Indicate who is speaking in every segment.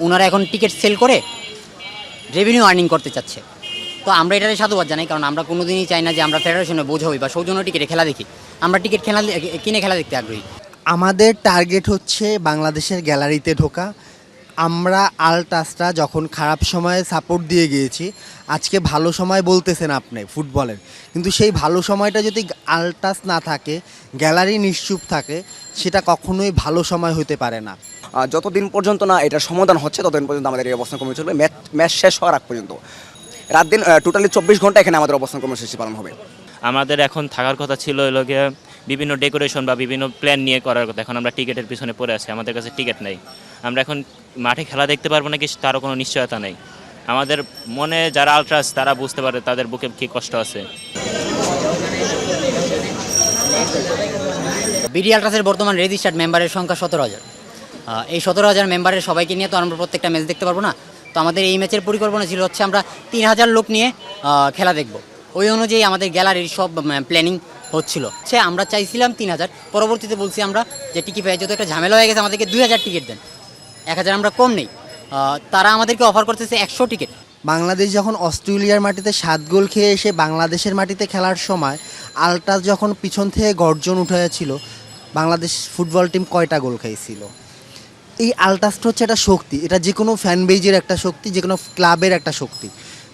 Speaker 1: ওনারা এখন ticket sell করে রেভিনিউ আর্নিং করতে চাচ্ছে। তো আমরা এটাতে সাধুবাদ জানাই, কারণ আমরা কোনোদিনই চাই না যে আমরা ফেডারেশনে বোঝ হই বা সৌজন্য টিকিটে খেলা দেখি। আমরা টিকিট কিনে খেলা দেখতে আগ্রহী।
Speaker 2: আমাদের টার্গেট হচ্ছে বাংলাদেশের গ্যালারিতে ঢোকা। আমরা আলট্রাসরা যখন খারাপ সময়ে সাপোর্ট দিয়ে গিয়েছি, আজকে ভালো সময় বলতেছেন আপনি ফুটবলের, কিন্তু সেই ভালো সময়টা যদি আলট্রাস না থাকে, গ্যালারি নিশ্চুপ থাকে, সেটা কখনোই ভালো সময় হতে পারে না।
Speaker 3: যতদিন পর্যন্ত না এটার সমাধান হচ্ছে ততদিন পর্যন্ত আমাদের এই অবস্থান কর্মসূচি চলবে। ম্যাচ শেষ হওয়ার আগ পর্যন্ত রাত দিন টোটালি 24 ঘন্টা এখানে আমাদের অবস্থান কর্মসূচি পালন হবে।
Speaker 4: আমাদের এখন থাকার কথা ছিল এলাকে বিভিন্ন ডেকোরেশন বা বিভিন্ন প্ল্যান নিয়ে করার কথা। এখন আমরা টিকিটের পিছনে পড়ে আছি, আমাদের কাছে টিকিট নেই। আমরা এখন মাঠে খেলা দেখতে পারবো নাকি তারও কোনো নিশ্চয়তা নেই। আমাদের মনে যারা আলট্রাস তারা বুঝতে পারে তাদের বুকে কী কষ্ট আছে।
Speaker 1: বিডি আলট্রাসের বর্তমান রেজিস্টার্ড মেম্বারের সংখ্যা 17,000। এই 17,000 মেম্বারের সবাইকে নিয়ে তো আমরা প্রত্যেকটা ম্যাচ দেখতে পারবো না। তো আমাদের এই ম্যাচের পরিকল্পনা ছিল হচ্ছে আমরা 3,000 লোক নিয়ে খেলা দেখব। ওই অনুযায়ী আমাদের গ্যালারির সব প্ল্যানিং হচ্ছিল। আমরা চাইছিলাম 3,000, পরবর্তীতে বলছি আমরা যে টিকিট পেয়ে যত একটা ঝামেলা হয়ে গেছে, আমাদেরকে 2,000 টিকিট দেন, 1,000 আমরা কম নেই। তারা আমাদেরকে অফার করতেছে 100 টিকিট।
Speaker 2: বাংলাদেশ যখন অস্ট্রেলিয়ার মাটিতে 7 গোল খেয়ে এসে বাংলাদেশের মাটিতে খেলার সময় আলট্রাস যখন পিছন থেকে গর্জন উঠেছিল, বাংলাদেশ ফুটবল টিম কয়টা গোল খেয়েছিল? এই আলট্রাসটা হচ্ছে একটা শক্তি, এটা যে কোনো ফ্যান বেজের একটা শক্তি, যে কোনো ক্লাবের একটা শক্তি।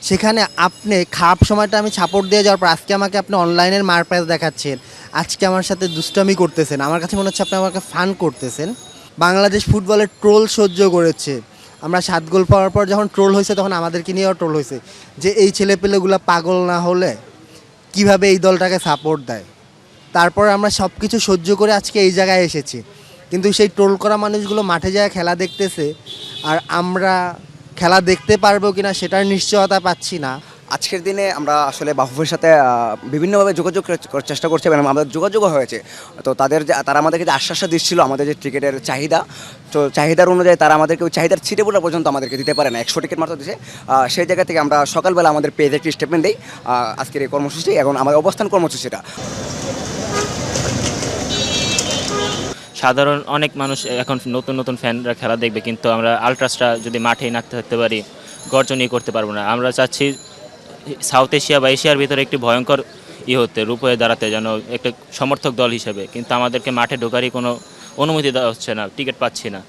Speaker 2: সেখানে আপনি খারাপ সময়টা আমি সাপোর্ট দিয়ে যাওয়ার পর আজকে আমাকে আপনি অনলাইনের মারপ্যাচ দেখাচ্ছেন, আজকে আমার সাথে দুষ্টামি করতেছেন, আমার কাছে মনে হচ্ছে আপনি আমাকে ফান করতেছেন। বাংলাদেশ ফুটবলের ট্রোল সহ্য করেছে। আমরা 7 গোল পাওয়ার পর যখন ট্রোল হয়েছে তখন আমাদেরকে নিয়েও ট্রোল হয়েছে যে এই ছেলেপেলেগুলো পাগল না হলে কিভাবে এই দলটাকে সাপোর্ট দেয়। তারপর আমরা সব কিছু সহ্য করে আজকে এই জায়গায় এসেছি, কিন্তু সেই ট্রোল করা মানুষগুলো মাঠে যায় খেলা দেখতেছে, আর আমরা খেলা দেখতে পারবো কিনা সেটার নিশ্চয়তা পাচ্ছি না।
Speaker 3: আজকের দিনে আমরা আসলে বাফুফের সাথে বিভিন্নভাবে যোগাযোগ করার চেষ্টা করছি এবং আমাদের যোগাযোগও হয়েছে। তো তারা আমাদেরকে যে আশ্বাসটা দিচ্ছিল আমাদের যে টিকিটের চাহিদা, তো চাহিদার অনুযায়ী তারা আমাদেরকে ওই চাহিদার ছিটেপুটা পর্যন্ত আমাদেরকে দিতে পারে না, 100 টিকিট মাত্র দিচ্ছে। সেই জায়গা থেকে আমরা সকালবেলা আমাদের পেজে একটি স্টেটমেন্ট দিই আজকের এই কর্মসূচি এবং আমাদের অবস্থান কর্মসূচিটা।
Speaker 4: সাধারণ অনেক মানুষ এখন নতুন নতুন ফ্যানরা খেলা দেখবে, কিন্তু আমরা আলট্রাসরা যদি মাঠেই না থাকতে পারি, গর্জনই করতে পারবো না। আমরা চাচ্ছি সাউথ এশিয়া বা এশিয়ার ভিতরে একটি ভয়ঙ্কর রূপ হয়ে দাঁড়াতে, যেন একটা সমর্থক দল হিসেবে। কিন্তু আমাদেরকে মাঠে ঢোকারই কোনো অনুমতি দেওয়া হচ্ছে না, টিকিট পাচ্ছি না।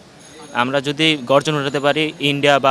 Speaker 4: আমরা যদি গর্জন উঠাতে পারি, ইন্ডিয়া বা